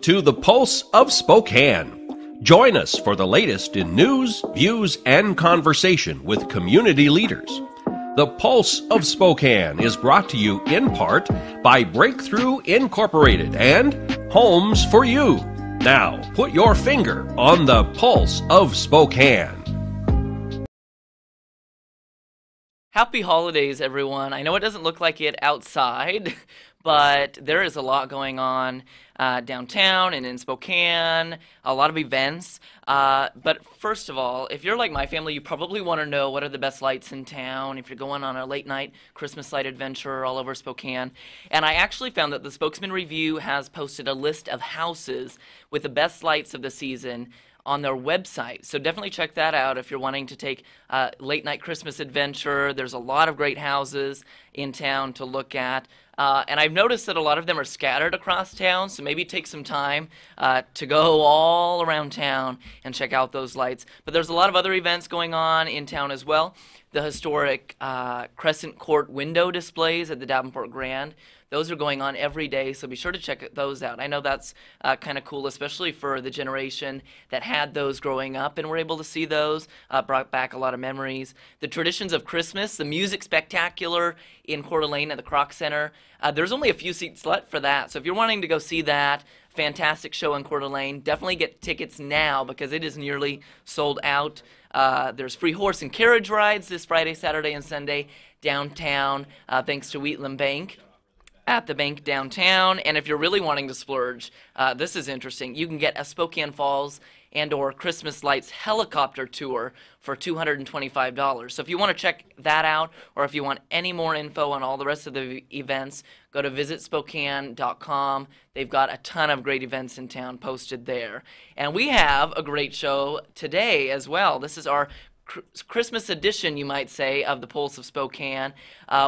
to the Pulse of Spokane. Join us for the latest in news, views, and conversation with community leaders. The Pulse of Spokane is brought to you in part by Breakthrough Incorporated and Homes for You. Now, put your finger on the Pulse of Spokane. Happy holidays, everyone. I know it doesn't look like it outside, but there is a lot going on downtown and in Spokane, a lot of events. But first of all, if you're like my family, you probably want to know what are the best lights in town if you're going on a late night Christmas light adventure all over Spokane. And I actually found that the Spokesman Review has posted a list of houses with the best lights of the season on their website. So definitely check that out if you're wanting to take a late night Christmas adventure. There's a lot of great houses in town to look at. And I've noticed that a lot of them are scattered across town, so maybe take some time to go all around town and check out those lights. But there's a lot of other events going on in town as well. The historic Crescent Court window displays at the Davenport Grand. Those are going on every day, so be sure to check those out. I know that's kind of cool, especially for the generation that had those growing up and were able to see those. Brought back a lot of memories. The Traditions of Christmas, the Music Spectacular in Coeur d'Alene at the Kroc Center. There's only a few seats left for that, so if you're wanting to go see that fantastic show in Coeur d'Alene, definitely get tickets now because it is nearly sold out. There's free horse and carriage rides this Friday, Saturday, and Sunday downtown, thanks to Wheatland Bank at the bank downtown. And if you're really wanting to splurge, this is interesting. You can get a Spokane Falls and or Christmas Lights helicopter tour for $225. So if you want to check that out, or if you want any more info on all the rest of the events, go to visitspokane.com. They've got a ton of great events in town posted there. And we have a great show today as well. This is our Christmas edition, you might say, of the Pulse of Spokane.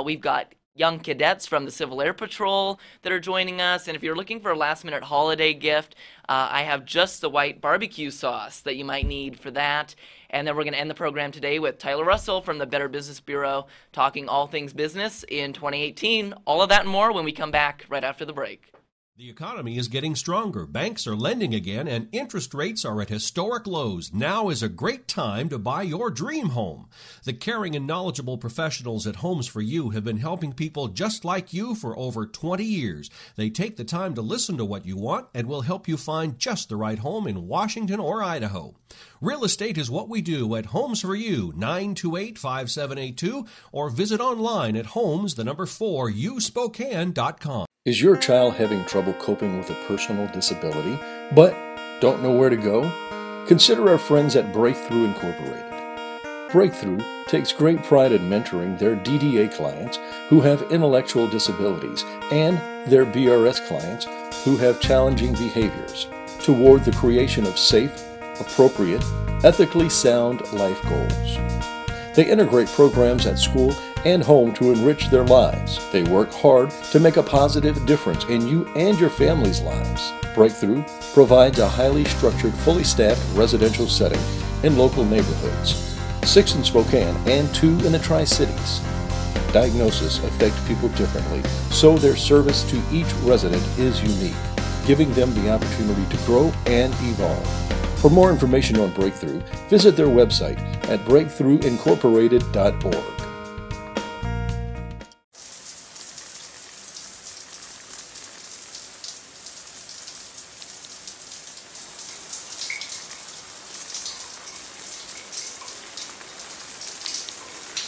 We've got young cadets from the Civil Air Patrol that are joining us. And if you're looking for a last-minute holiday gift, I have just the white barbecue sauce that you might need for that. And then we're going to end the program today with Tyler Russell from the Better Business Bureau talking all things business in 2018. All of that and more when we come back right after the break. The economy is getting stronger. Banks are lending again, and interest rates are at historic lows. Now is a great time to buy your dream home. The caring and knowledgeable professionals at Homes for You have been helping people just like you for over 20 years. They take the time to listen to what you want and will help you find just the right home in Washington or Idaho. Real estate is what we do at Homes for You, 928-5782, or visit online at homes4uspokane.com. Is your child having trouble coping with a personal disability, but don't know where to go? Consider our friends at Breakthrough Incorporated. Breakthrough takes great pride in mentoring their DDA clients who have intellectual disabilities and their BRS clients who have challenging behaviors toward the creation of safe, appropriate, ethically sound life goals. They integrate programs at school and home to enrich their lives. They work hard to make a positive difference in you and your family's lives. Breakthrough provides a highly structured, fully staffed residential setting in local neighborhoods, 6 in Spokane and 2 in the Tri-Cities. Diagnoses affect people differently, so their service to each resident is unique, giving them the opportunity to grow and evolve. For more information on Breakthrough, visit their website at breakthroughincorporated.org.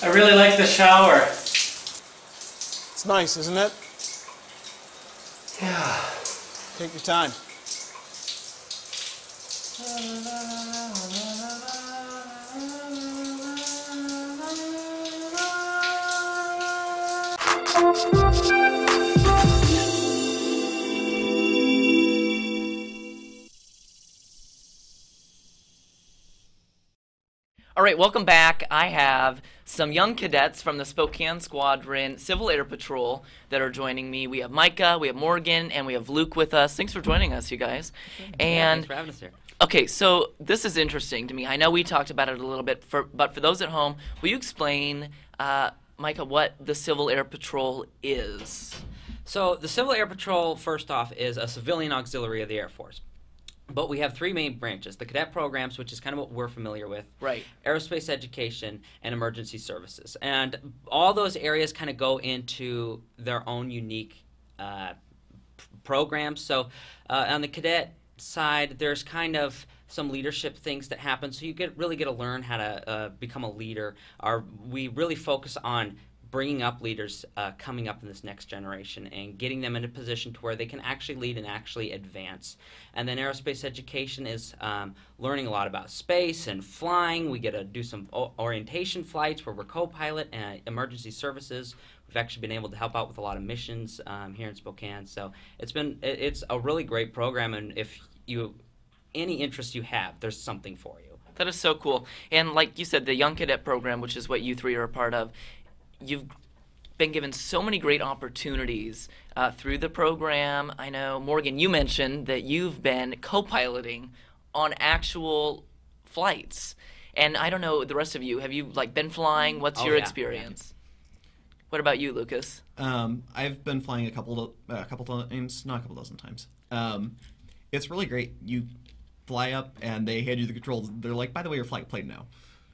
I really like the shower. It's nice, isn't it? Yeah. Take your time. All right, welcome back. I have some young cadets from the Spokane Squadron Civil Air Patrol that are joining me. We have Micah, we have Morgan, and we have Luke with us. Thanks for joining us, you guys. Thanks for having us here. Okay, so this is interesting to me. I know we talked about it a little bit, but for those at home, will you explain, Micah, what the Civil Air Patrol is? So the Civil Air Patrol, first off, is a civilian auxiliary of the Air Force. But we have three main branches: the cadet programs, which is kind of what we're familiar with, Right. aerospace education, and emergency services. And all those areas kind of go into their own unique programs. So on the cadet side, there's kind of some leadership things that happen. So you really get to learn how to become a leader. We really focus on bringing up leaders coming up in this next generation and getting them in a position to where they can actually lead and actually advance. And then aerospace education is learning a lot about space and flying. We get to do some orientation flights where we're co-pilot, and emergency services. We've actually been able to help out with a lot of missions here in Spokane. So it's a really great program, and if any interest you have, there's something for you. That is so cool. And like you said, the Young Cadet Program, which is what you three are a part of, you've been given so many great opportunities through the program. I know, Morgan, you mentioned that you've been co-piloting on actual flights. And I don't know, the rest of you, have you been flying? What's your experience? What about you, Lucas? I've been flying a couple times, not a couple dozen times. It's really great. You fly up and they hand you the controls. They're like, by the way, you're flying a plane now.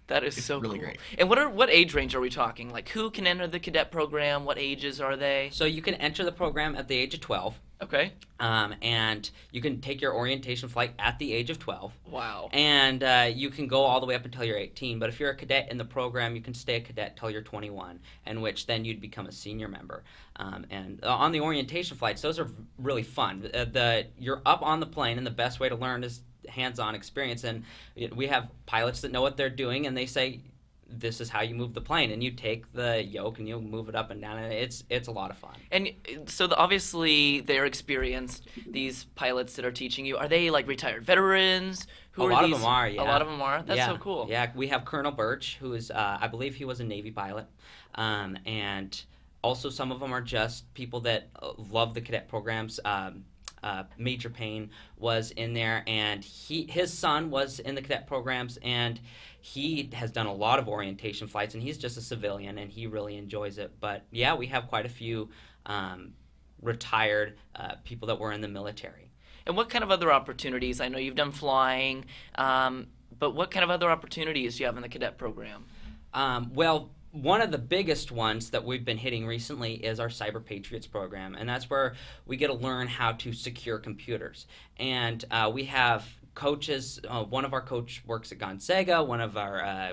That is It's so really cool. great. And what age range are we talking? Like, who can enter the cadet program? What ages are they? So you can enter the program at the age of 12. Okay. And you can take your orientation flight at the age of 12. Wow. And you can go all the way up until you're 18. But if you're a cadet in the program, you can stay a cadet till you're 21, in which then you'd become a senior member. And on the orientation flights, those are really fun. You're up on the plane, and the best way to learn is hands-on experience. And we have pilots that know what they're doing, and they say, this is how you move the plane, and you take the yoke and you move it up and down, and it's a lot of fun. And so obviously they're experienced, these pilots that are teaching you. Are they like retired veterans? A lot of them are, yeah. A lot of them are? That's so cool. Yeah, we have Colonel Birch, who is, I believe he was a Navy pilot, and also some of them are just people that love the cadet programs. Major Payne was in there, and his son was in the cadet programs, and he has done a lot of orientation flights, and he's just a civilian, and he really enjoys it. But yeah, we have quite a few retired people that were in the military. And what kind of other opportunities? I know you've done flying, but what kind of other opportunities do you have in the cadet program? Well, one of the biggest ones that we've been hitting recently is our Cyber Patriots program, and that's where we get to learn how to secure computers. And we have coaches. One of our coaches works at Gonzaga. One of our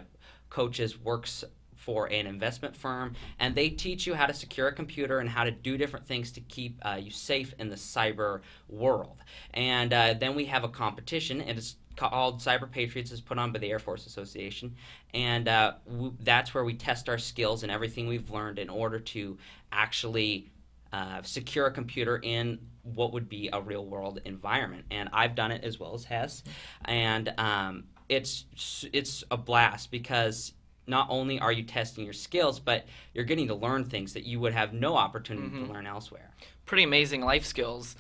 coaches works for an investment firm, and they teach you how to secure a computer and how to do different things to keep you safe in the cyber world. And then we have a competition, and it's called Cyber Patriots. Is put on by the Air Force Association, and that's where we test our skills and everything we've learned in order to actually secure a computer in what would be a real world environment. And I've done it as well as Hess, and it's a blast because not only are you testing your skills, but you're getting to learn things that you would have no opportunity to learn elsewhere. Pretty amazing life skills.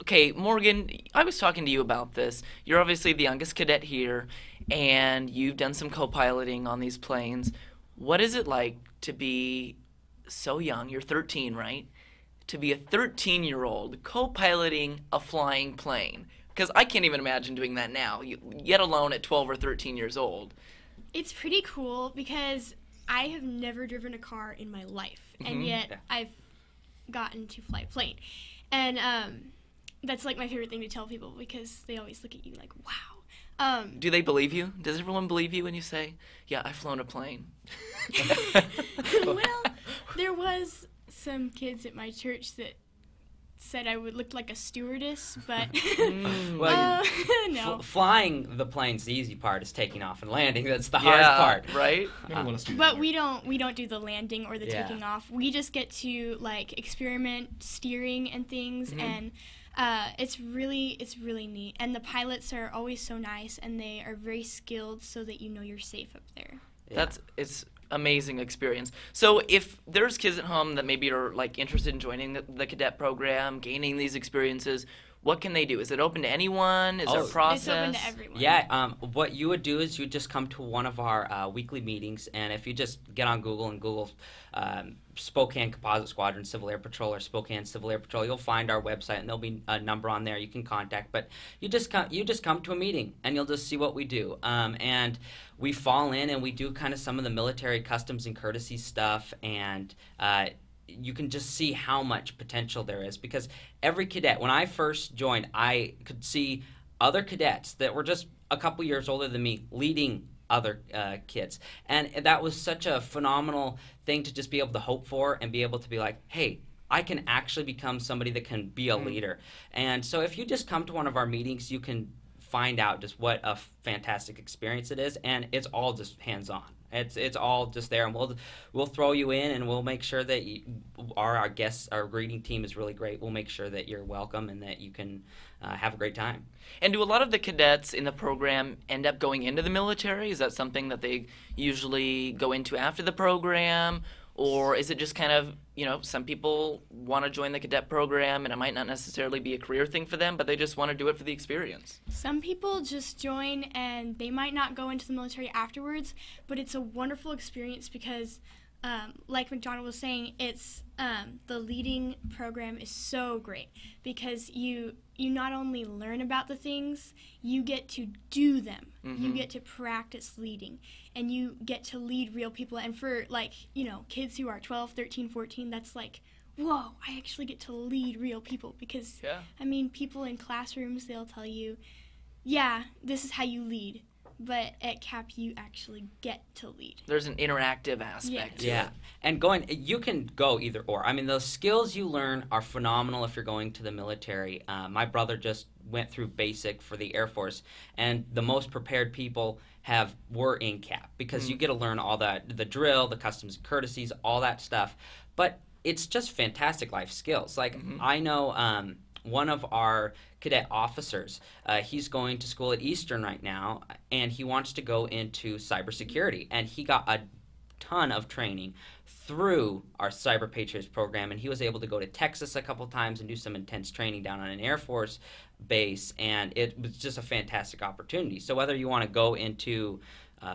Okay, Morgan, I was talking to you about this. You're obviously the youngest cadet here, and you've done some co-piloting on these planes. What is it like to be so young? You're 13, right? To be a 13-year-old co-piloting a flying plane. Because I can't even imagine doing that now, yet alone at 12 or 13 years old. It's pretty cool because I have never driven a car in my life, and yet I've gotten to fly a plane. And that's like my favorite thing to tell people because they always look at you like, wow. Do they believe you? Does everyone believe you when you say, yeah, I've flown a plane? Well, there was some kids at my church that said I would look like a stewardess, but no. Flying the plane's the easy part. Is taking off and landing. That's the hard part, right? But we don't do the landing or the taking off. We just get to like experiment steering and things, and it's really neat. And the pilots are always so nice, and they are very skilled, so that you know you're safe up there. Yeah. It's amazing experience. So if there's kids at home that maybe are like interested in joining the cadet program, gaining these experiences, what can they do? Is it open to anyone? Is there a process? It's open to everyone. Yeah, what you would do is you just come to one of our weekly meetings, and if you just get on Google and Google Spokane Composite Squadron Civil Air Patrol or Spokane Civil Air Patrol, you'll find our website, and there'll be a number on there you can contact. But you just come to a meeting, and you'll just see what we do. And we fall in, and we do kind of some of the military customs and courtesy stuff, and you can just see how much potential there is, because every cadet, when I first joined, I could see other cadets that were just a couple years older than me leading other kids, and that was such a phenomenal thing to just be able to hope for and be able to be like, hey, I can actually become somebody that can be a leader. And so if you just come to one of our meetings, you can find out just what a fantastic experience it is, and it's all just hands-on. It's all just there, and we'll throw you in, and we'll make sure that our guests, our greeting team is really great. We'll make sure that you're welcome and that you can have a great time. And do a lot of the cadets in the program end up going into the military? Is that something that they usually go into after the program? Or is it just kind of, some people want to join the cadet program and it might not necessarily be a career thing for them, but they just want to do it for the experience? Some people just join and they might not go into the military afterwards, but it's a wonderful experience because, like McDonald was saying, it's the leading program is so great because you not only learn about the things, you get to do them. You get to practice leading, and you get to lead real people. And for, kids who are 12, 13, 14, that's like, whoa, I actually get to lead real people because, people in classrooms, they'll tell you, yeah, this is how you lead. But at CAP, you actually get to lead. There's an interactive aspect to it. And you can go either or. I mean, those skills you learn are phenomenal if you're going to the military. My brother just went through basic for the Air Force, and the most prepared people were in CAP because you get to learn all the drill, the customs and courtesies, all that stuff. But it's just fantastic life skills. Like, I know one of our cadet officers, he's going to school at Eastern right now, and he wants to go into cybersecurity, and he got a ton of training through our Cyber Patriots program, and he was able to go to Texas a couple times and do some intense training down on an Air Force base, and it was just a fantastic opportunity. So whether you want to go into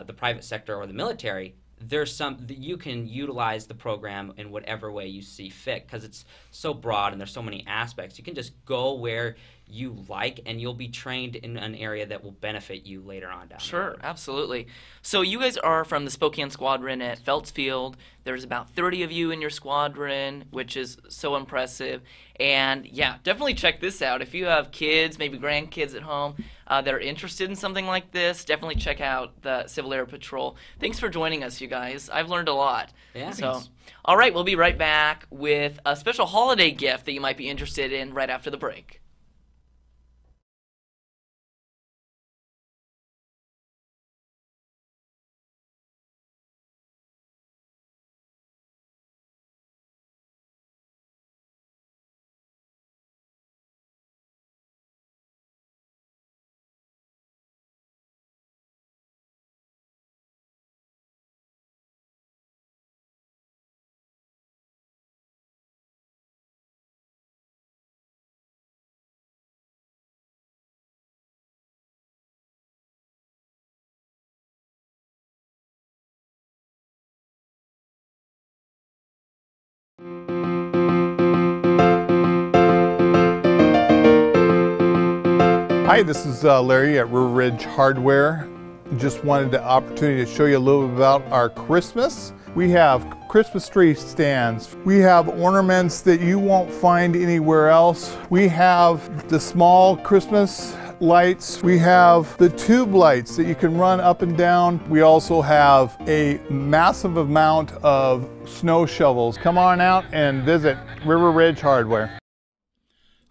the private sector or the military, you can utilize the program in whatever way you see fit because it's so broad and there's so many aspects. You can just go where you like, and you'll be trained in an area that will benefit you later on down the road. Sure, absolutely. So you guys are from the Spokane Squadron at Felts Field. There's about 30 of you in your squadron, which is so impressive. And yeah, definitely check this out. If you have kids, maybe grandkids at home that are interested in something like this, definitely check out the Civil Air Patrol. Thanks for joining us, you guys. I've learned a lot. Yeah. So, all right, we'll be right back with a special holiday gift that you might be interested in right after the break. Hi, this is Larry at River Ridge Hardware. Just wanted the opportunity to show you a little bit about our Christmas. We have Christmas tree stands. We have ornaments that you won't find anywhere else. We have the small Christmas lights. We have the tube lights that you can run up and down. We also have a massive amount of snow shovels. Come on out and visit River Ridge Hardware.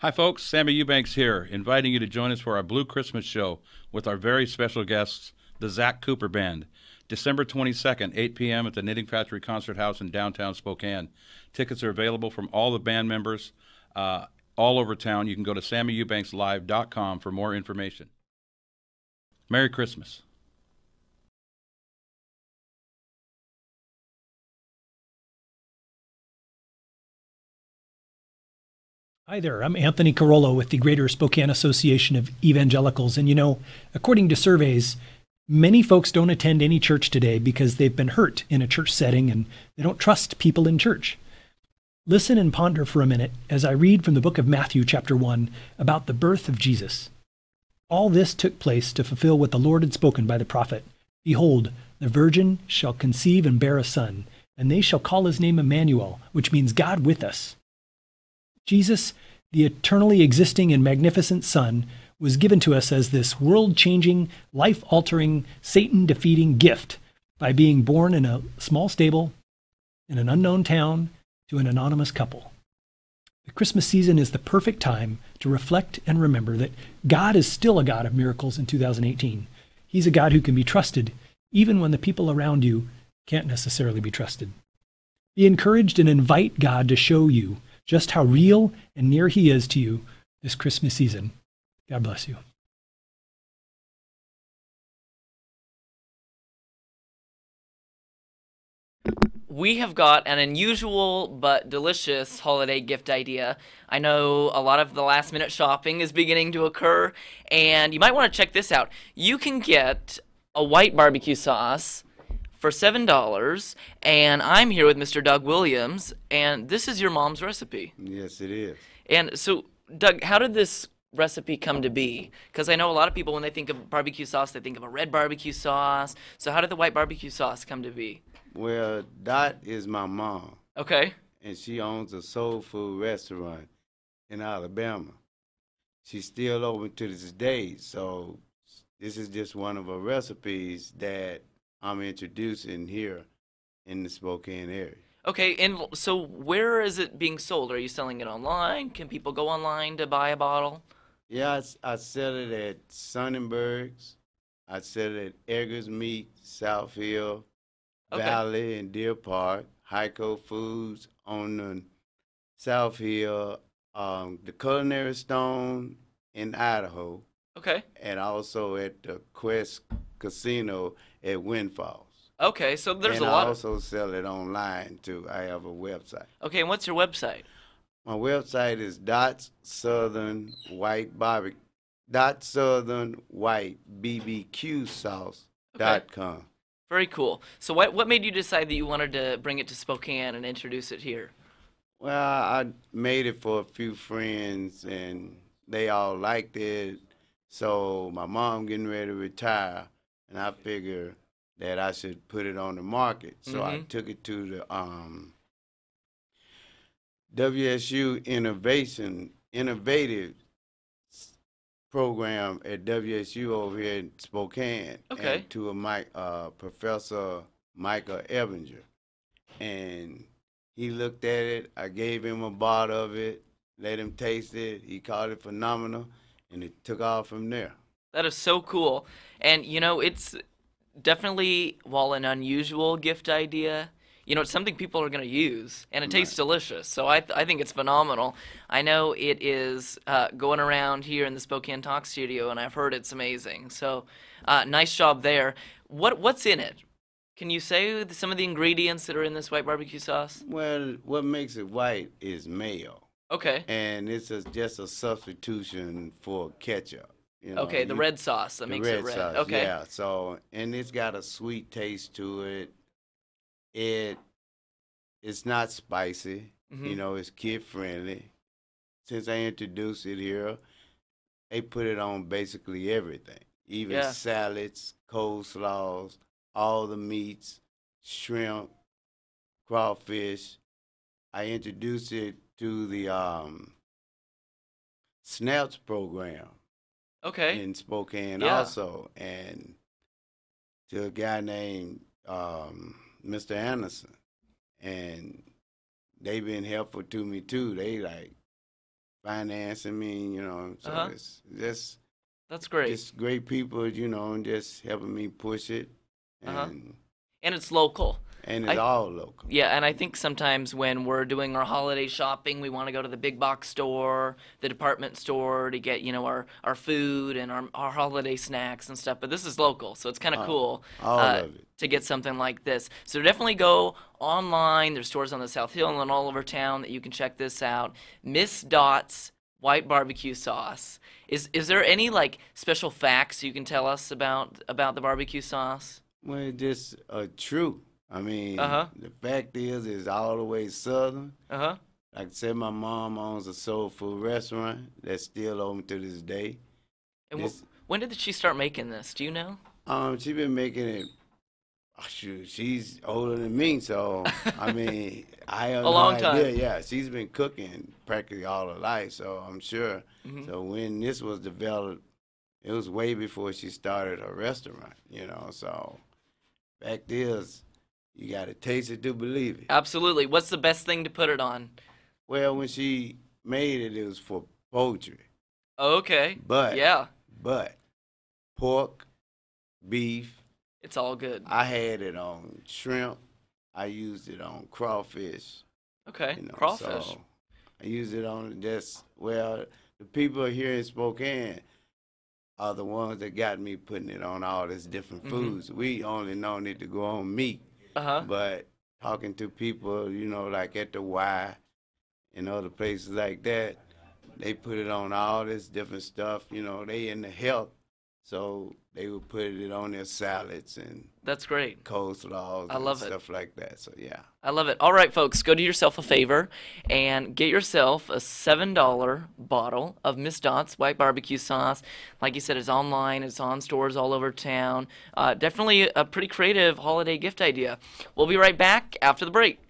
Hi folks, Sammy Eubanks here, inviting you to join us for our Blue Christmas show with our very special guests, the Zach Cooper Band, December 22nd, 8 p.m. at the Knitting Factory Concert House in downtown Spokane. Tickets are available from all the band members all over town. You can go to SammyEubanksLive.com for more information. Merry Christmas. Hi there, I'm Anthony Carollo with the Greater Spokane Association of Evangelicals. And according to surveys, many folks don't attend any church today because they've been hurt in a church setting and they don't trust people in church. Listen and ponder for a minute as I read from the book of Matthew chapter 1 about the birth of Jesus. All this took place to fulfill what the Lord had spoken by the prophet. Behold, the virgin shall conceive and bear a son, and they shall call his name Emmanuel, which means God with us. Jesus, the eternally existing and magnificent Son, was given to us as this world-changing, life-altering, Satan-defeating gift by being born in a small stable in an unknown town to an anonymous couple. The Christmas season is the perfect time to reflect and remember that God is still a God of miracles in 2018. He's a God who can be trusted even when the people around you can't necessarily be trusted. Be encouraged and invite God to show you just how real and near he is to you this Christmas season. God bless you. We have got an unusual but delicious holiday gift idea. I know a lot of the last minute shopping is beginning to occur, and you might want to check this out. You can get a white barbecue sauce for $7, and I'm here with Mr. Doug Williams, and this is your mom's recipe. Yes, it is. And so, Doug, how did this recipe come to be? Because I know a lot of people, when they think of barbecue sauce, they think of a red barbecue sauce. So how did the white barbecue sauce come to be? Well, Dot is my mom. Okay. And she owns a soul food restaurant in Alabama. She's still open to this day, so this is just one of her recipes that I'm introducing here in the Spokane area. Okay, and so where is it being sold? Are you selling it online? Can people go online to buy a bottle? Yeah, I sell it at Sonnenberg's. I sell it at Eggers Meat, South Hill, Okay. Valley, and Deer Park, Heiko Foods on the South Hill, the Culinary Stone in Idaho. Okay. And also at the Quest Casino at Wind Falls. Okay, so there's and a lot. I also sell it online too. I have a website. Okay, and what's your website? My website is .southernwhitebbqsauce.com. Very cool. So what made you decide that you wanted to bring it to Spokane and introduce it here? Well, I made it for a few friends, and they all liked it. So my mom getting ready to retire, and I figured that I should put it on the market. So I took it to the WSU Innovative program at WSU over here in Spokane. Okay. And to Professor Michael Ebinger. And he looked at it. I gave him a bottle of it, let him taste it. He called it phenomenal, and it took off from there. That is so cool. And, it's definitely, while an unusual gift idea, it's something people are going to use, and it tastes delicious. So I think it's phenomenal. I know it is going around here in the Spokane Talk studio, and I've heard it's amazing. So nice job there. What's in it? Can you say some of the ingredients that are in this white barbecue sauce? Well, what makes it white is mayo. Okay. And it's just a substitution for ketchup. Okay, the red sauce that makes it red. Sauce, okay. Yeah, so, and it's got a sweet taste to it. It's not spicy. It's kid friendly. Since I introduced it here, they put it on basically everything, even salads, coleslaws, all the meats, shrimp, crawfish. I introduced it to the Snaps program. Okay. In Spokane also, and to a guy named Mr. Anderson, and they've been helpful to me too. They like financing me, so it's just that's great. Just great people, and just helping me push it, and it's local. And it's all local. Yeah, and I think sometimes when we're doing our holiday shopping, we want to go to the big box store, the department store to get, our food and our holiday snacks and stuff. But this is local, so it's kind of cool to get something like this. So definitely go online. There's stores on the South Hill and all over town that you can check this out. Miss Dot's White Barbecue Sauce. Is there any special facts you can tell us about the barbecue sauce? Well, it's just true. I mean, the fact is, it's all the way southern. Like I said, my mom owns a soul food restaurant that's still open to this day. And when did she start making this? Do you know? She's been making it. Oh, shoot, she's older than me, so I mean, I have a long time. Yeah, she's been cooking practically all her life, so I'm sure. So when this was developed, it was way before she started her restaurant. So fact is, you got to taste it to believe it. Absolutely. What's the best thing to put it on? Well, when she made it, it was for poultry. Okay. But pork, beef. It's all good. I had it on shrimp. I used it on crawfish. Okay, crawfish. So I used it on the people here in Spokane are the ones that got me putting it on all these different foods. We only known it to go on meat. But talking to people, like at the Y and other places like that, they put it on all this different stuff. They in the health, so they would put it on their salads and that's great. Coleslaws and stuff like that. So yeah, I love it. All right, folks, go do yourself a favor and get yourself a $7 bottle of Miss Dot's White Barbecue Sauce. Like you said, it's online. It's on stores all over town. Definitely a pretty creative holiday gift idea. We'll be right back after the break.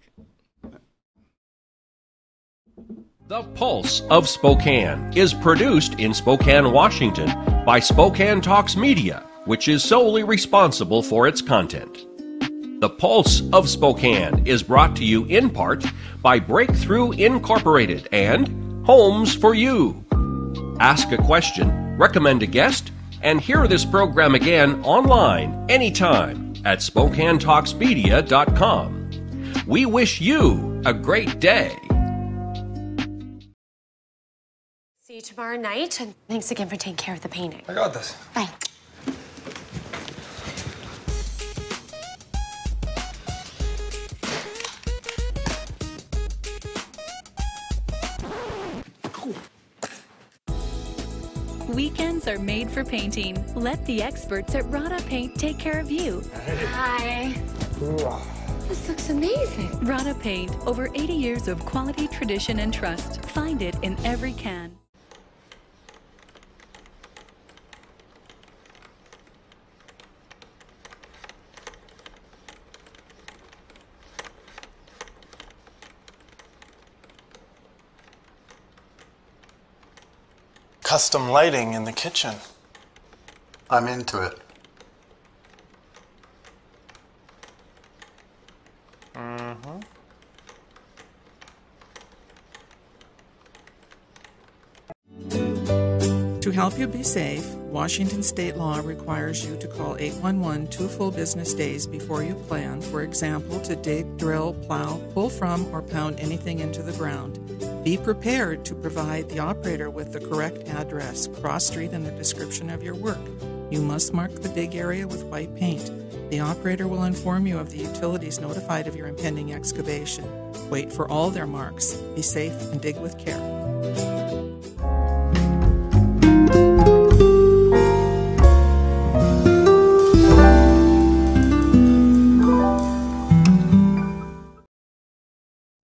The Pulse of Spokane is produced in Spokane, Washington by Spokane Talks Media, which is solely responsible for its content. The Pulse of Spokane is brought to you in part by Breakthrough Incorporated and Homes for You. Ask a question, recommend a guest, and hear this program again online anytime at SpokaneTalksMedia.com. We wish you a great day. See you tomorrow night, and thanks again for taking care of the painting. I got this. Bye. Weekends are made for painting. Let the experts at Rada Paint take care of you. Hi. This looks amazing. Rada Paint, over 80 years of quality, tradition, and trust. Find it in every can. Custom lighting in the kitchen. I'm into it. To help you be safe, Washington state law requires you to call 811 2 full business days before you plan, for example, to dig, drill, plow, pull from, or pound anything into the ground. Be prepared to provide the operator with the correct address, cross street, and the description of your work. You must mark the dig area with white paint. The operator will inform you of the utilities notified of your impending excavation. Wait for all their marks. Be safe and dig with care.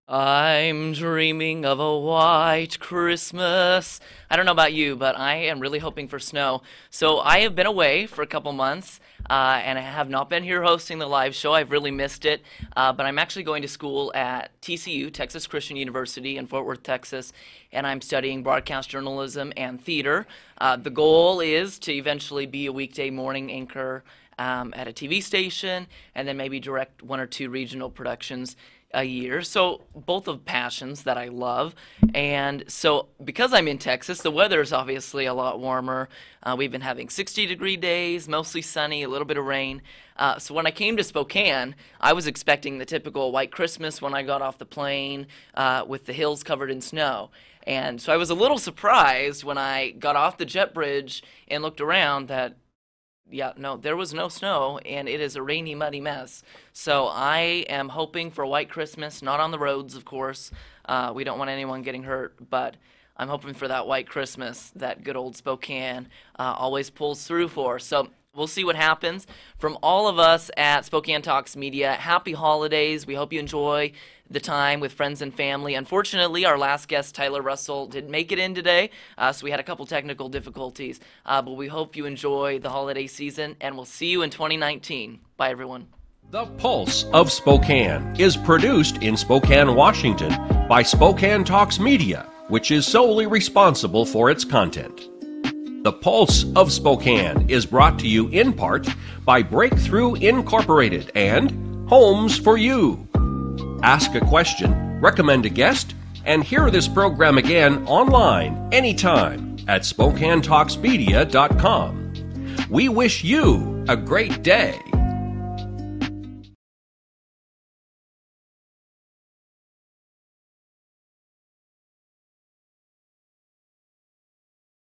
I'm dreaming of a white Christmas. I don't know about you, but I am really hoping for snow. So I have been away for a couple months, and I have not been here hosting the live show. I've really missed it. But I'm actually going to school at TCU, Texas Christian University in Fort Worth, Texas, and I'm studying broadcast journalism and theater. The goal is to eventually be a weekday morning anchor at a TV station, and then maybe direct 1 or 2 regional productions a year. So both of passions that I love. And so because I'm in Texas, the weather is obviously a lot warmer. We've been having 60-degree days, mostly sunny, a little bit of rain. So when I came to Spokane, I was expecting the typical white Christmas when I got off the plane with the hills covered in snow. And so I was a little surprised when I got off the jet bridge and looked around that there was no snow, and it is a rainy, muddy mess. So I am hoping for a white Christmas, not on the roads, of course. We don't want anyone getting hurt, but I'm hoping for that white Christmas that good old Spokane always pulls through for. So we'll see what happens. From all of us at Spokane Talks Media, happy holidays. We hope you enjoy the time with friends and family. Unfortunately, our last guest, Tyler Russell, didn't make it in today, so we had a couple technical difficulties. But we hope you enjoy the holiday season, and we'll see you in 2019. Bye, everyone. The Pulse of Spokane is produced in Spokane, Washington by Spokane Talks Media, which is solely responsible for its content. The Pulse of Spokane is brought to you in part by Breakthrough Incorporated and Homes for You. Ask a question, recommend a guest, and hear this program again online anytime at SpokaneTalksMedia.com. We wish you a great day.